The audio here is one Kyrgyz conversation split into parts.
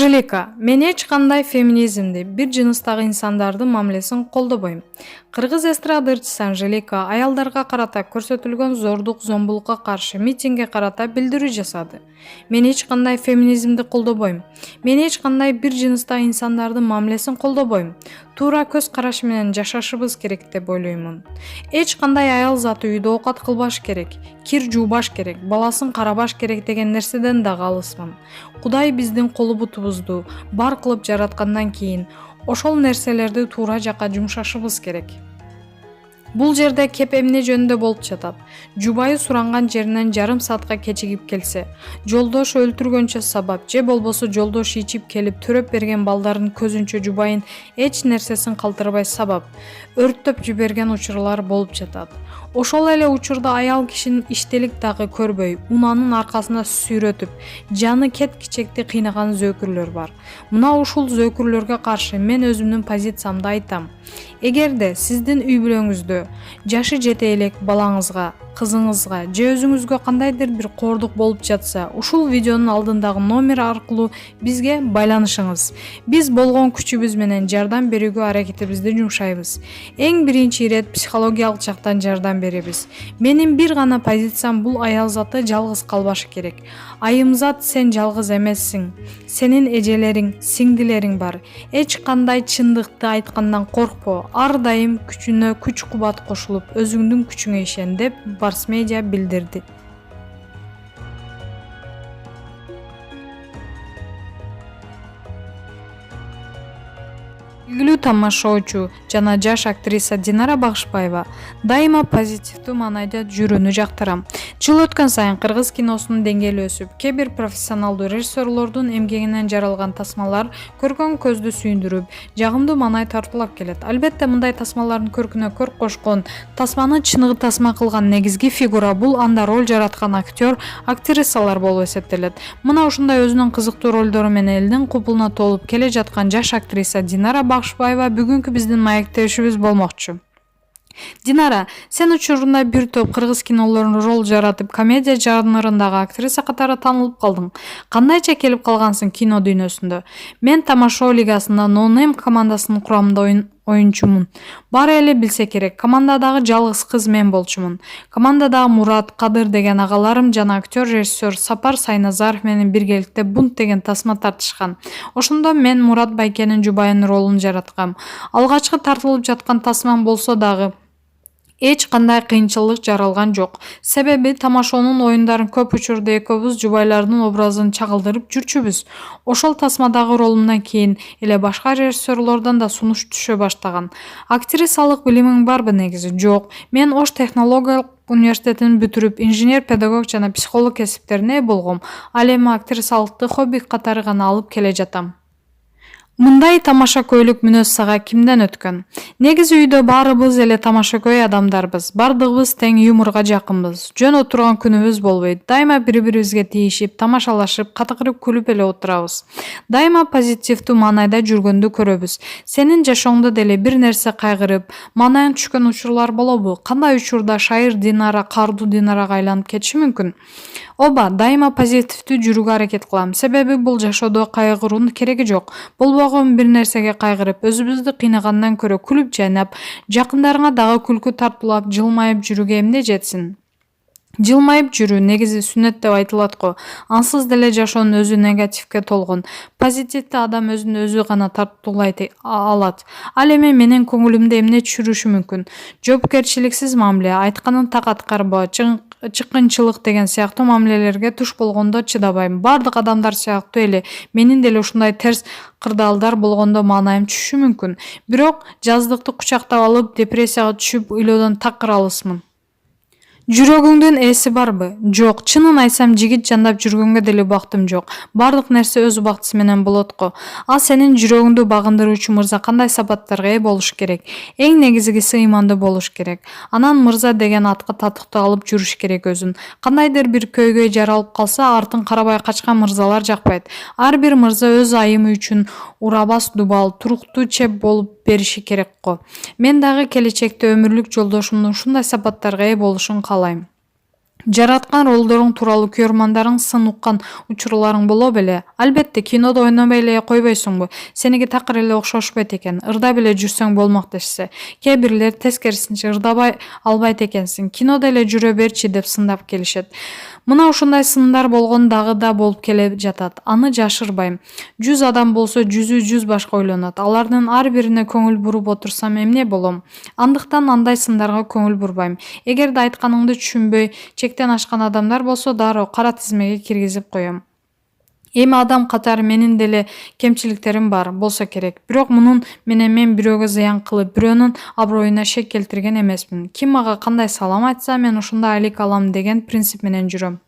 Анжелика, мен эч кандай феминизмди, бир жыныстагы инсандардын мамилесин колдобойм. Кыргыз эстрада ырчысы Анжелика аялдарга карата көрсөтүлгөн зордук, зомбулукка каршы митингге карата билдирүү жасады. Мен эч кандай феминизмди колдобойм. Мен эч кандай бир жыныстагы инсандардын мамилесин колдобойм. Туура көз караш менен жашашыбыз керек деп ойлоймун. Эч кандай аял заты үйдө оокат кылбаш керек, кир жуубаш керек, баласын карабаш керек деген нерседен да алысмын. Кудай биздин колу бутубузду бар кылып жараткандан кийин ошол нерселерди туура жакка жумшашыбыз керек. Бул жерде кеп эмне жөнүндө болуп жатат? Жубайы суранган жеринен жарым саатка кечигип келсе, жолдошу өлтүргөнчө сабап же болбосо жолдошу ичип келип төрөп берген балдардын көзүнчө жубайын эч нерсесин калтырбай сабап, өрттөп жиберген учурлар болуп жатат. Ошол эле учурда аял кишинин иштелик дагы көрбөй, унанын аркасына сүйрөтүп, жаны кет-кичекти кыйнаган зөөкүрлөр бар. Мына ушул зөөкүрлөргө каршы мен өзүмдүн позициямды айтам. Эгерде сиздин үй бүлөңүздө жашы жете элек балаңызга, кызыңызга же өзүңүзгө кандайдыр бир коордук болуп жатса, ушул видеонун алдындагы номер аркылуу бизге байланышыңыз. Биз болгон күчүбүз менен жардам берүүгө аракетибизди жумшайбыз. Эң биринчи ирет психологиялык жактан жардам беребиз. Менин бир гана позициям бул аял заты жалгыз калбашы керек. Айымзат, сен жалгыз эмессиң. Сенин эжелериң, сиңдилериң бар. Эч кандай чындыкты айткандан коркпо. Ар дайым күчүнө күч-кубат кошулуп, өзүңдүн күчүңө ишен деп Барс Медиа билдирди. Белгилүү тамашоочу жана жаш актриса Динара Багышбаева дайыма позитивдүү маанайда жүрүүнү жактырам. Жыл өткөн сайын кыргыз киносунун деңгээли өсүп, кээ бир профессионалдуу режиссерлордун эмгегинен жаралган тасмалар көргөн көздү сүйүндүрүп, жагымдуу маанай тартуулап келет. Албетте мындай тасмалардын көркүнө көрк кошкон, тасманы чыныгы тасма кылган негизги фигура бул анда роль жараткан актер, актрисалар болуп эсептелет. Мына ушундай өзүнүн кызыктуу ролдору менен элдин купулуна толуп келе жаткан жаш актриса Динара Багышбаева бүгүнкү биздин маектешибиз болмокчу. Динара, сен учурунда бир топ кыргыз кинолорунда роль жаратып, комедия жанрындагы актриса катары таанылып калдың. Кандайча келип калгансың кино дүйнөсүндө? Мен Тамашоо лигасында No-Name командасынын курамында оюнчумун. Баары эле билсе керек, командадагы жалгыз кыз мен болчумун. Командадагы Мурат, Кадыр деген агаларым жана актер режиссер Сапар Сайназаров менен биргеликте Бунт деген тасма тартышкан. Ошондо мен Мурат Байкенин жубайынын ролун жараткам. Алгачкы тартылып жаткан тасмам болсо дагы эч кандай кыйынчылык жаралган жок. Себеби тамашоонун оюндарын көп учурда экөөбүз жубайлардын образын чагылдырып жүрчүбүз. Ошол тасмадагы ролумдан кийин эле башка режиссерлордон да сунуш түшө баштаган. Актрисалык билимиң барбы негизи? Жок. Мен Ош технологиялык университетин бүтүрүп, инженер-педагог жана психолог кесиптерине ээ болгом. Ал эми актрисалыкты хобби катары гана алып келе жатам. Мындай тамашакөйлүк мүнөз сага кимден өткөн? Негизи үйдө баарыбыз эле тамашакөй адамдарбыз. Бардыгыбыз тең юморго жакынбыз. Жөн отурган күнүбүз болбойт. Дайыма бири-бирибизге тийишип, тамашалашып, катыгырып күлүп эле отурабыз. Дайыма позитивдүү маанайда жүргөндү көрөбүз. Сенин жашооңдо деле бир нерсе кайгырып, маанайың түшкөн учурлар болобу? Кандай учурда шайыр Динара кардуу Динарага айланып кетиши мүмкүн? Ооба, дайыма позитивдүү жүрүүгө аракет кылам. Себеби бул жашоодо кайгыруунун кереги жок. Болбогон бир нерсеге кайгырып, өзүбүздү кыйнагандан көрө күлүп жайнап, жакындарыңа дагы күлкү тартуулап, жылмайып жүрүүгө эмне жетсин? Жылмайып жүрүү негизи сүннөт деп айтылат го. Ансыз деле жашоонун өзү негативге толгон. Позитивдүү адам өзүн өзү гана тартуулай алат. Ал эми менин көңүлүмдө эмне түшүрүшү мүмкүн? Жоопкерчиликсиз мамиле, айтканын так аткарбоо, чыккынчылык деген сыяктуу мамилелерге туш болгондо чыдабайм. Бардык адамдар сыяктуу эле менин деле ушундай терс кырдаалдар болгондо маанайым түшүшү мүмкүн. Бирок жаздыкты кучактап алып, депрессияга түшүп, ыйлоодон такыр алысмын. Жүрөгүңдүн ээси барбы? Жок. Чынын айтсам, жигит жандап жүргөнгө деле убактым жок. Бардык нерсе өз убактысы менен болот го. Ал сенин жүрөгүңдү багындыруучу мырза кандай сапаттарга ээ болуш керек? Эң негизгиси ыймандуу болуш керек. Анан мырза деген атка татыктуу алып жүрүш керек өзүн. Кандайдыр бир көйгөй жаралып калса, артын карабай качкан мырзалар жакпайт. Ар бир мырза өз айымы үчүн урабас дубал, туруктуу чеп болуп бериши керек го. Мен дагы келечекте өмүрлүк жолдошумдун ушундай сапаттарга ээ болушун каалайм. Жараткан ролдоруң тууралуу көрөрмандарың сын уккан учурларың боло беле? Албетте, кинодо ойнобой эле койбойсуңбу? Сеники такыр эле окшошпойт экен. Ырдап эле жүрсөң болмок дешсе. Кээ бирлер тескерисинче ырдабай албайт экенсиң. Кинодо эле жүрө берчи деп сындап келишет. Мына ушундай сындар болгон дагы да болуп келе жатат. Аны жашырбайм. 100 адам болсо 100 башка ойлонот. Алардын ар бирине көңүл буруп отурсам эмне болом? Андыктан андай сындарга көңүл бурбайм. Эгерде айтканыңды түшүнбөй, чектен ашкан адамдар болсо дароо кара тизмеге киргизип коем. Эми адам катары менин деле кемчиликтерим бар болсо керек. Бирок мунун менен мен бирөөгө зыян кылып, бирөөнүн аброюна шек келтирген эмесмин. Ким мага кандай салам айтса, мен ошондой алек алам деген принцип менен жүрөм.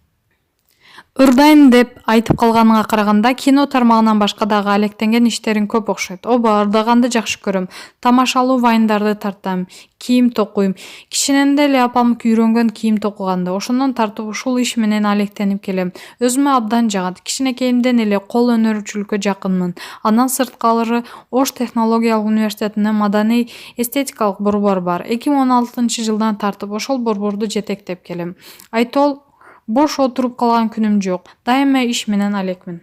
Ырдайм деп айтып калганыңа караганда, кино тармагынан башка дагы алектенген иштериң көп окшойт. Ооба, ырдаганды жакшы көрөм. Тамашалуу вайндарды тартам, кийим токуйм. Кичинен эле апам үйрөнгөн кийим токуганды. Ошондон тартып ушул иш менен алектенип келем. Өзүмө абдан жагат. Кичинекейимден эле кол өнөрчүлүккө жакынмын. Андан сырткары Ош технологиялык университетинде маданий эстетикалык борбор бар. 2016-жылдан тартып ошол борборду жетектеп келем. Айтол бош отуруп калган күнүм жок. Дайыма иш менен алекмин.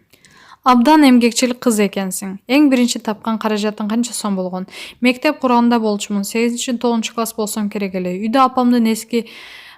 Абдан эмгекчил кыз экенсиң. Эң биринчи тапкан каражатың канча сом болгон? Мектеп курганда болчумун. 8-9 класс болсом керек эле. Үйдө апамдын эски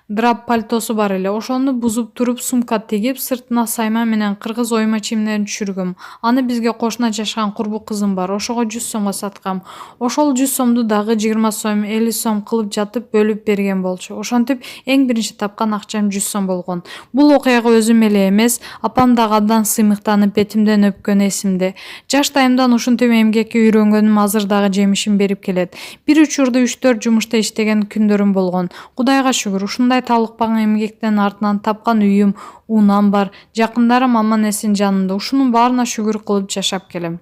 драп пальтосу бар эле. Ошону бузуп туруп сумка тигип, сыртына сайма менен кыргыз ойма чийимдерин түшүргөм. Аны бизге кошуна жашаган курбу кызым бар. Ошого 100 сомго саткам. Ошол 100 сомду дагы 20 сом, 50 сом кылып жатып бөлүп берген болчу. Ошентип эң биринчи тапкан акчам 100 сом болгон. Бул окуяга өзүм эле эмес, апам дагы абдан сыймыктанып бетимден өпкөн эсимде. Жаштайымдан ушинтип эмгекке үйрөнгөнүм азыр дагы жемишин берип келет. Бир учурда 3-4 жумушта иштеген күндөрүм болгон. Кудайга шүгүр, ушундай талыкпаган эмгектен артынан тапкан үйүм, уунам бар. Жакындарым аман эсин жанымда. Ушунун баарына шүгүр кылып жашап келем.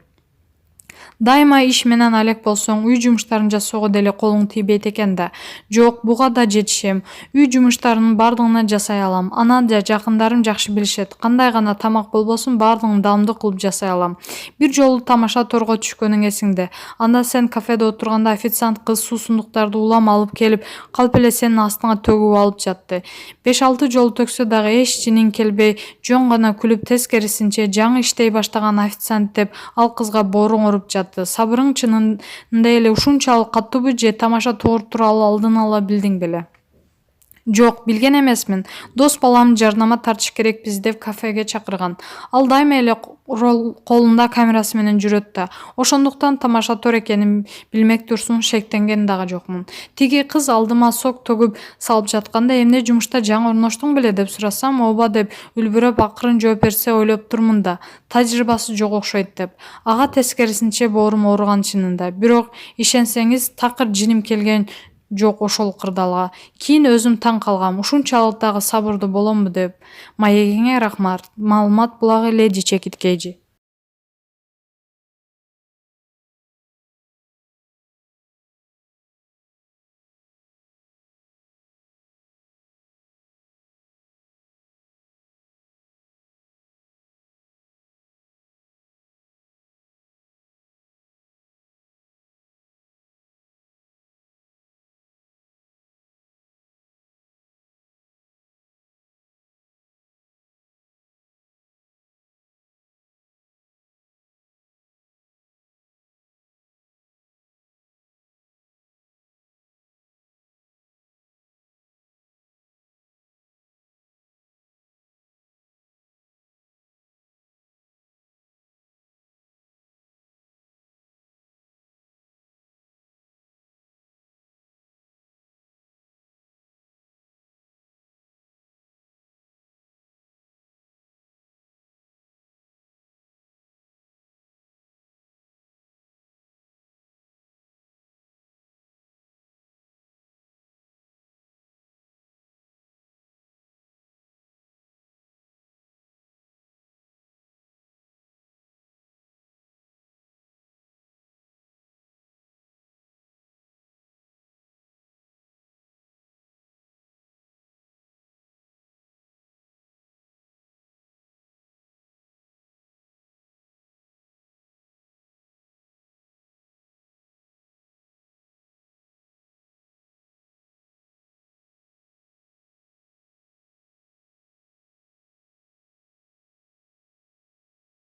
Дайыма иш менен алек болсоң, үй жумуштарын жасоого деле колуң тийбейт экен да. Жок, буга да жетишем. Үй жумуштарынын бардыгына жасай алам. Анан да жакындарым жакшы билишет. Кандай гана тамак болбосун, бардыгын даамдуу кылып жасай алам. Бир жолу тамаша торго түшкөнүң эсиңде. Анда сен кафеде отурганда официант кыз суусундуктарды улам алып келип, калп эле сенин астыңа төгүп алып жатты. 5-6 жолу төксө дагы эч жинин келбей, жөн гана күлүп, тескерисинче жаңы иштей баштаган официант деп ал кызга бооруң уруп жатты. Сабырың чынында эле ушунчалык каттуубу же тамаша тоор тууралуу алдын ала билдиң беле? Жок, билген эмесмин. Дос балам жарнама тартыш керекпиз деп кафеге чакырган. Ал дайыма эле колунда камерасы менен жүрөт да. Ошондуктан тамаша тор экенин билмек турсун, шектенген дагы жокмун. Тиги кыз алдыма сок төгүп салып жатканда, эмне жумушта жаңы орноштуң беле деп сурасам, ооба деп үлбүрөп акырын жооп берсе, ойлоп турмун да. Тажрыйбасы жок окшойт деп. Ага тескерисинче боорум ооруган чынында. Бирок ишенсеңиз, такыр жиним келген жок ошол кырдаалга. Кийин өзүм таң калгам. Ушунчалык дагы сабырдуу боломбу деп. Маегиңе рахмат. Маалымат булагы леди Чекиткейжи.